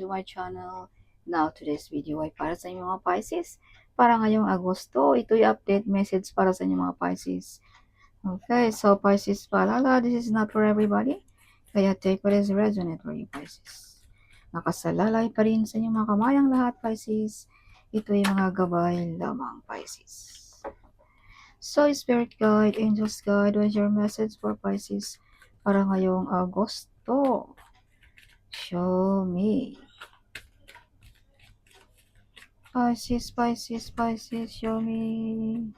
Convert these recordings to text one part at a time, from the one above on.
to my channel. Now, today's video ay para sa inyong mga Pisces. Para ngayong Agosto, ito'y update message para sa inyong mga Pisces. Okay, so Pisces paalala, this is not for everybody. Kaya take what is resonate for you, Pisces. Nakasalalay pa rin sa inyong mga kamayang lahat, Pisces. Ito'y mga gabay lamang, Pisces. So, Spirit Guide, Angels Guide, what is your message for Pisces para ngayong Agosto? Show me. Pisces, Pisces, Pisces, show me.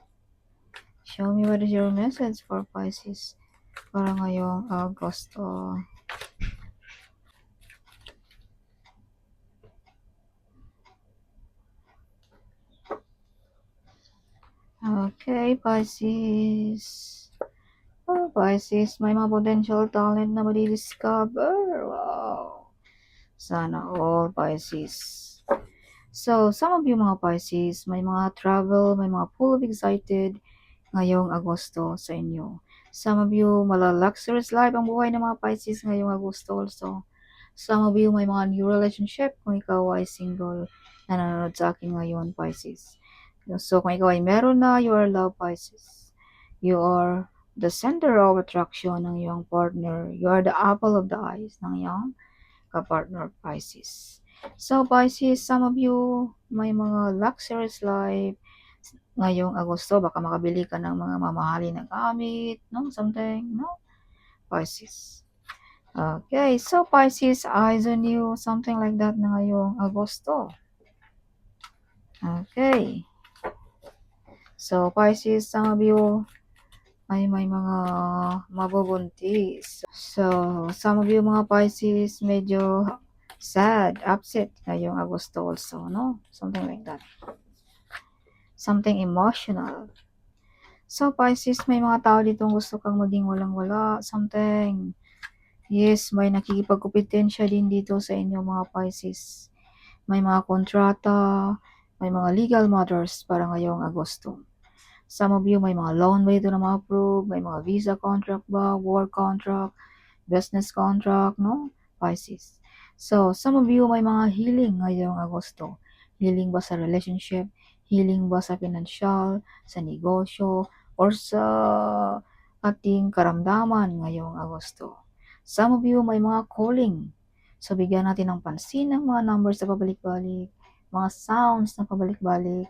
Show me what is your message for Pisces para ngayong Agosto. Okay, Pisces. Oh, Pisces, may mga potential talent na madi-discover. Wow. Sana all, Pisces. So, some of you mga Pisces, may mga travel, may mga full of excited ngayong Agosto sa inyo. Some of you, mala-luxurious life ang buhay ng mga Pisces ngayong Agosto also. Some of you, may mga new relationship kung ikaw ay single na nanonood sa akin ngayon, Pisces. So, kung ikaw ay meron na, you are love, Pisces. You are the center of attraction ng iyong partner. You are the apple of the eyes ng iyong kapartner, Pisces. So, Pisces, some of you, may mga luxurious life ngayong Agosto. Baka makabili ka ng mga mamahalin na gamit, no? Something, no? Pisces. Okay, so Pisces, eyes on you, something like that na ngayong Agosto. Okay. So, Pisces, some of you ay may mga mabubuntis. So, some of you mga Pisces, medyo sad, upset ngayong Agosto also, no? Something like that. Something emotional. So, Pisces, may mga tao ditong gusto kang maging walang-wala, something. Yes, may nakikipagkompetensya din dito sa inyo mga Pisces. May mga kontrata, may mga legal matters para ngayong Agosto. Some of you, may mga loan ba ito na ma-approve, may mga visa contract ba, work contract, business contract, no? Pisces. So, some of you, may mga healing ngayong Agosto. Healing ba sa relationship, healing ba sa financial, sa negosyo, or sa ating karamdaman ngayong Agosto. Some of you, may mga calling. So, bigyan natin ng pansin ng mga numbers na pabalik-balik, mga sounds na pabalik-balik,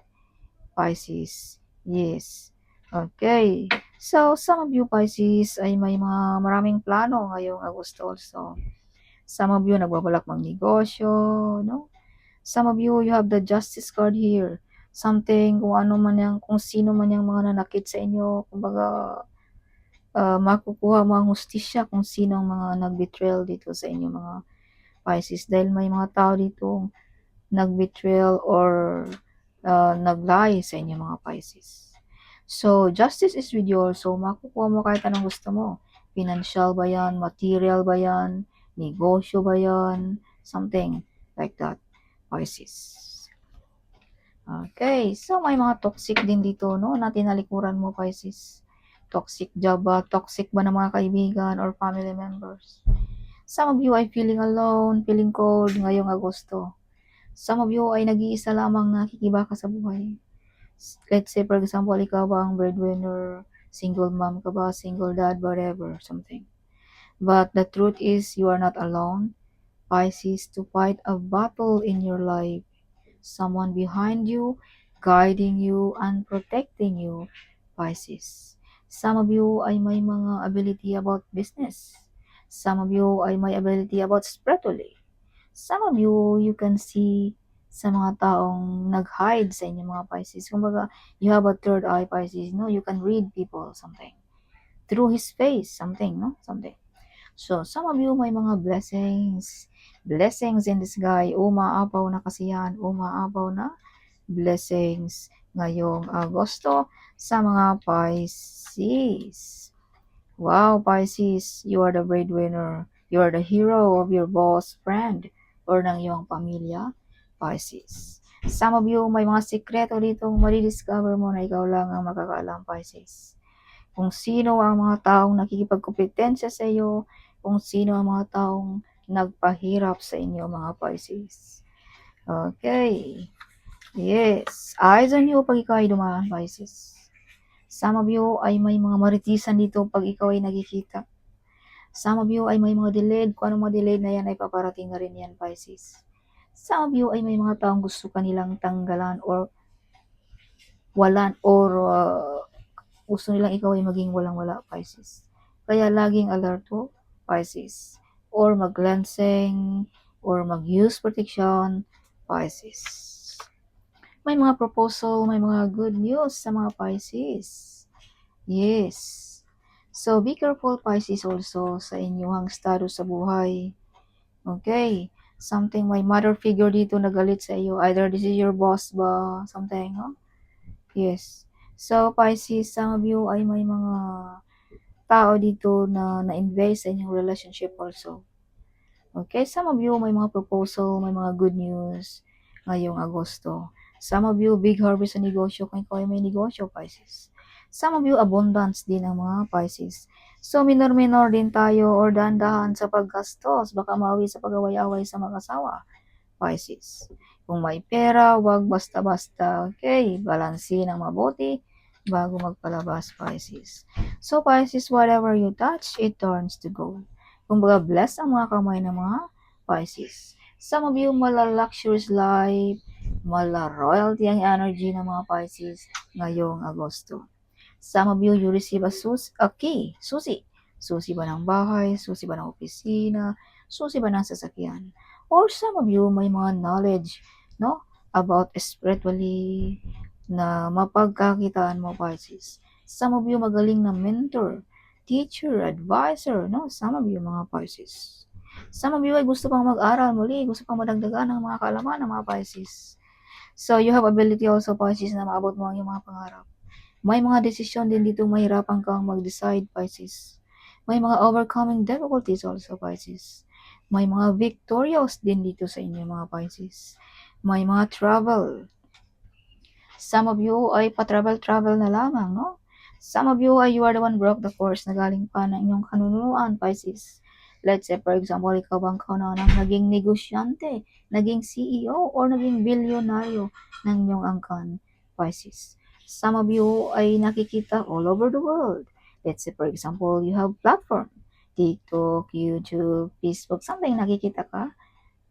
Pisces. Yes. Okay. So, some of you Pisces ay may mga maraming plano ngayong Agosto also. Some of you nagbabalak magnegosyo, no? Some of you have the justice card here. Something, kung ano man yang, kung sino man yang mga nanakit sa inyo, kumbaga, makukuha mo ang hustisya kung sino ang mga nag-betrayal dito sa inyo mga Pisces. Dahil may mga tao dito nag-betrayal or nag-lie sa inyo mga Pisces. So, justice is with you also. Makukuha mo kahit anong gusto mo. Financial ba yan? Material ba yan? Negosyo ba yan? Something like that. Pisces. Okay. So, may mga toxic din dito, no? Na tinalikuran mo, Pisces. Toxic job ba? Toxic ba ng mga kaibigan or family members? Some of you ay feeling alone, feeling cold ngayong Agosto. Some of you ay nag-iisa lamang nakikibaka sa buhay. Let's say, for example, ikaw ba ang breadwinner, single mom ka ba, single dad, whatever, something. But the truth is, you are not alone. Pisces, to fight a battle in your life. Someone behind you, guiding you, and protecting you, Pisces. Some of you ay may mga ability about business. Some of you ay may ability about spiritually. Some of you, you can see sa mga taong nag-hide sa inyo mga Pisces. Kumbaga, you have a third eye, Pisces, no? You can read people, something. Through his face, something, no? Something. So, some of you may mga blessings. Blessings in this guy. Umaapaw na kasi yan. Umaapaw na blessings ngayong Agosto sa mga Pisces. Wow, Pisces, you are the breadwinner. You are the hero of your boss, friend, or ng iyong pamilya, Pisces. Some of you, may mga sikreto ditong madi-discover mo na ikaw lang ang makakaalam, Pisces. Kung sino ang mga taong nakikipagkompetensya sa iyo, kung sino ang mga taong nagpahirap sa inyo mga Pisces. Okay. Yes. Eyes on you pag ikaw ay dumaan, Pisces. Some of you ay may mga maritisan dito pag ikaw ay nakikita. Some of you ay may mga delayed. Kung anong mga delayed na yan ay paparating na rin yan, Pisces. Some of you ay may mga taong gusto kanilang tanggalan or walan or gusto nilang ikaw ay maging walang-wala, Pisces. Kaya laging alerto, Pisces. Or mag-cleansing, or mag-use protection, Pisces. May mga proposal, may mga good news sa mga Pisces. Yes. So, be careful, Pisces, also sa inyong estado sa buhay. Okay. Something, may mother figure dito na galit sa iyo. Either this is your boss ba, something, no? Yes. So, Pisces, some of you ay may mga tao dito na na-invest sa inyong relationship also. Okay, some of you may mga proposal, may mga good news ngayong Agosto. Some of you, big harvest sa negosyo kung ikaw ay may negosyo, Pisces. Some of you, abundance din ang mga Pisces. So, minor-minor din tayo or dahan-dahan sa paggastos. Baka mawi sa pag-away-away sa mag-asawa, Pisces. Kung may pera, wag basta-basta. Okay, balansin ng mabuti bago magpalabas, Pisces. So, Pisces, whatever you touch, it turns to gold. Kumbaga, bless ang mga kamay ng mga Pisces. Some of you, mala-luxurious life, mala-royalty ang energy ng mga Pisces ngayong Agosto. Some of you, you receive a key, susi. Susi ba ng bahay, susi ba ng opisina, susi ba ng sasakyan. Or some of you, may mga knowledge, no? About spiritually na mapagkakitaan mo, Pisces. Some of you, magaling na mentor, teacher, advisor, no? Some of you, mga Pisces. Some of you ay gusto pang mag-aral muli, gusto pang madagdagan ng mga kaalaman ng mga Pisces. So, you have ability also, Pisces, na maabot mo ang iyong mga pangarap. May mga desisyon din dito mahirapan kang mag-decide, Pisces. May mga overcoming difficulties also, Pisces. May mga victorious din dito sa inyo, mga Pisces. May mga travel. Some of you ay pa-travel-travel na lamang, no? Some of you ay you are the one broke the course na galing pa ng inyong kanunuan, Pisces. Let's say, for example, ikaw bang kaunang naging negosyante, naging CEO, or naging bilyonaryo ng inyong angkan, Pisces. Some of you ay nakikita all over the world. Let's say, for example, you have platform, TikTok, YouTube, Facebook, something nakikita ka,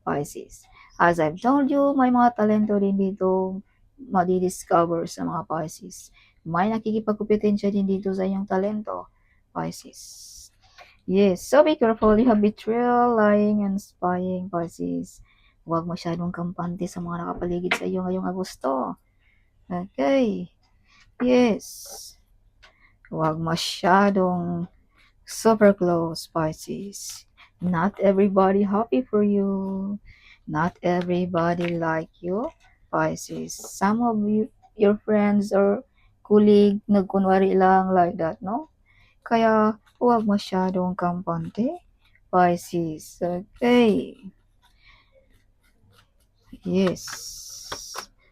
Pisces. As I've told you, may mga talento din dito madidiscover sa mga Pisces. May nakikipagkumpetensya din dito sa inyong talento, Pisces. Yes, so be careful. You have betrayal, lying, and spying, Pisces. Huwag masyadong kampante sa mga nakapaligid sa iyo ngayong Agosto. Okay. Yes. Huwag masyadong super close, Pisces. Not everybody happy for you. Not everybody like you, Pisces. Some of you, your friends or colleague, nagkunwari lang like that, no? Kaya, huwag masyadong kampante, Pisces. Okay. Yes.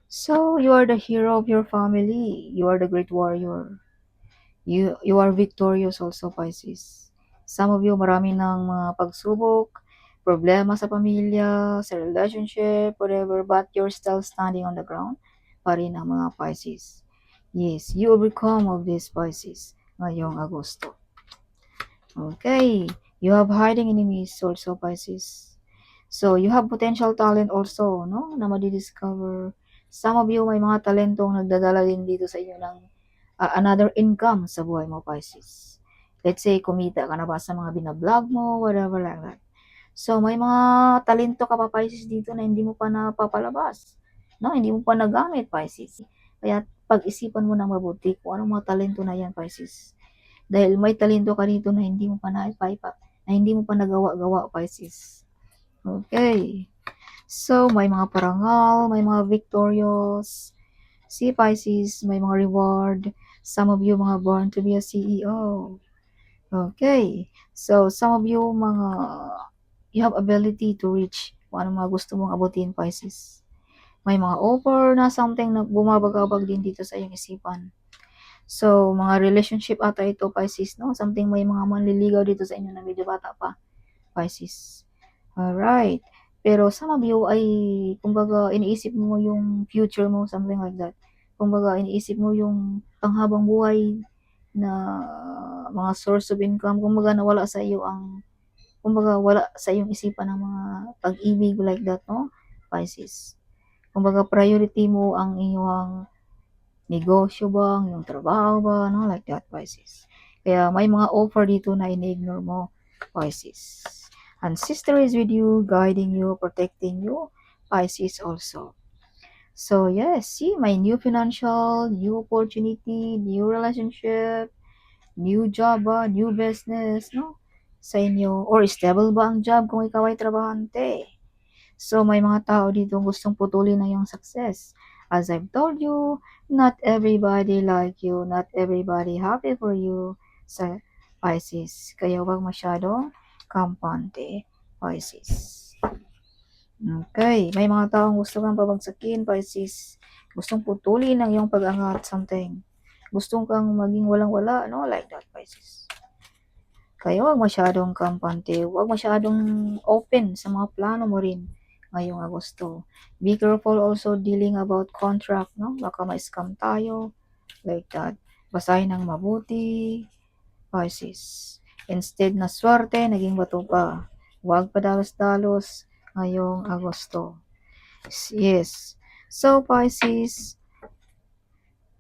So, you are the hero of your family. You are the great warrior. You are victorious also, Pisces. Some of you, marami ng mga pagsubok, problema sa pamilya, sa relationship, whatever, but you're still standing on the ground pa rin ang mga Pisces. Yes, you overcome of these Pisces ngayong Agosto. Okay, you have hiding enemies also, Pisces. So, you have potential talent also, no? Na madidiscover. Some of you, may mga talentong nagdadala din dito sa inyo ng another income sa buhay mo, Pisces. Let's say, kumita ka na ba sa mga binablog mo, whatever like that. So, may mga talento ka pa, Pisces, dito na hindi mo pa napapalabas. No? Hindi mo pa nagamit, Pisces. Kaya, pag-isipan mo na mabuti kung anong mga talento na yan, Pisces. Dahil may talento ka dito na hindi mo pa naipaipa, na hindi mo pa nagawa-gawa, Pisces. Okay. So, may mga parangal, may mga victorious. Si Pisces, may mga reward. Some of you, mga born to be a CEO. Okay. So, some of you, you have ability to reach kung ano mga gusto mong abutin, Pisces. May mga offer na something na bumabagabag din dito sa iyong isipan. So, mga relationship ata ito, Pisces, no? Something may mga manliligaw dito sa inyo na medyo bata pa, Pisces. Alright. Pero some of you ay kumbaga iniisip mo yung future mo, something like that. Kumbaga iniisip mo yung panghabang buhay na mga source of income, kumbaga nawala sa iyo ang kumbaga wala sa iyong isipan ang mga pag-ibig like that, no, Pisces. Kumbaga priority mo ang iyong negosyo ba, ang iyong trabaho ba, no, like that, Pisces. Kaya may mga offer dito na ini-ignore mo, Pisces. And sister is with you, guiding you, protecting you, Pisces also. So yes, see, my new financial, new opportunity, new relationship, new job ba, new business, no? Sa inyo, or stable ba ang job kung ikaw ay trabahante? So may mga tao dito gustong putulin na yung success. As I've told you, not everybody like you, not everybody happy for you sa Pisces. Kaya wag masyadong kampante, Pisces. Okay, may mga taong gusto kang pabagsakin, Pisces. Gustong putulin ang iyong pag-angat, something. Gustong kang maging walang-wala, no? Like that, Pisces. Kaya wag masyadong kampante, wag masyadong open sa mga plano mo rin ngayong Agosto. Be careful also dealing about contract, no? Baka ma-scam tayo, like that. Basahin ng mabuti, Pisces. Instead na swerte, naging bato pa. Huwag padalos-dalos ngayong Agosto. Yes. So, Pisces,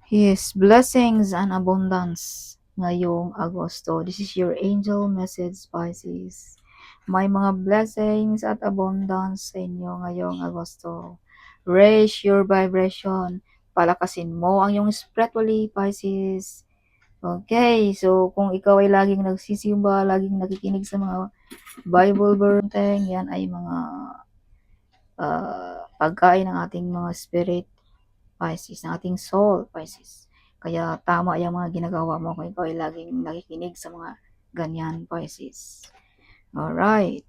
yes, blessings and abundance ngayong Agosto. This is your angel message, Pisces. May mga blessings at abundance sa inyo ngayong Agosto. Raise your vibration. Palakasin mo ang iyong spiritually, Pisces. Okay, so kung ikaw ay laging nagsisimba, laging nakikinig sa mga Bible verse, yan ay mga pagkain ng ating mga spirit, Pisces, ng ating soul, Pisces. Kaya tama yung mga ginagawa mo kung ikaw ay laging nakikinig sa mga ganyan, Pisces. Alright.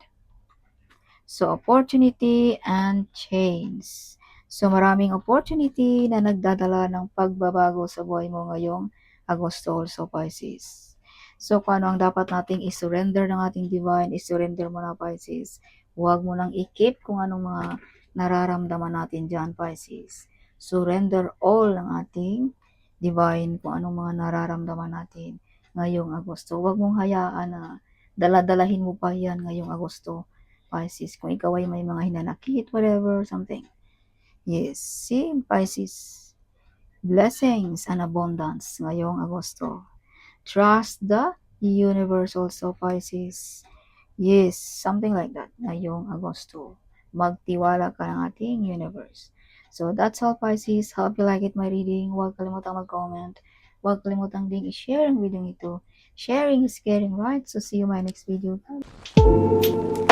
So, opportunity and change. So, maraming opportunity na nagdadala ng pagbabago sa buhay mo ngayong Agosto also, Pisces. So, paano ang dapat nating isurrender ng ating divine? Isurrender mo na, Pisces. Huwag mo nang i-keep kung anong mga nararamdaman natin dyan, Pisces. Surrender all ng ating divine kung anong mga nararamdaman natin ngayong Agosto. Huwag mong hayaan na daladalahin mo pa yan ngayong Agosto, Pisces. Kung ikaw ay may mga hinanakit, whatever, something. Yes, see, Pisces. Blessings and abundance ngayong Agosto. Trust the universe also, Pisces. Yes, something like that ngayong Agosto. Magtiwala ka ng ating universe. So that's all, Pisces. Hope you like it, my reading. Huwag kalimutang mag-comment. Huwag kalimutang ding i-share ang video ito. Sharing is caring, right? So see you in my next video. Bye.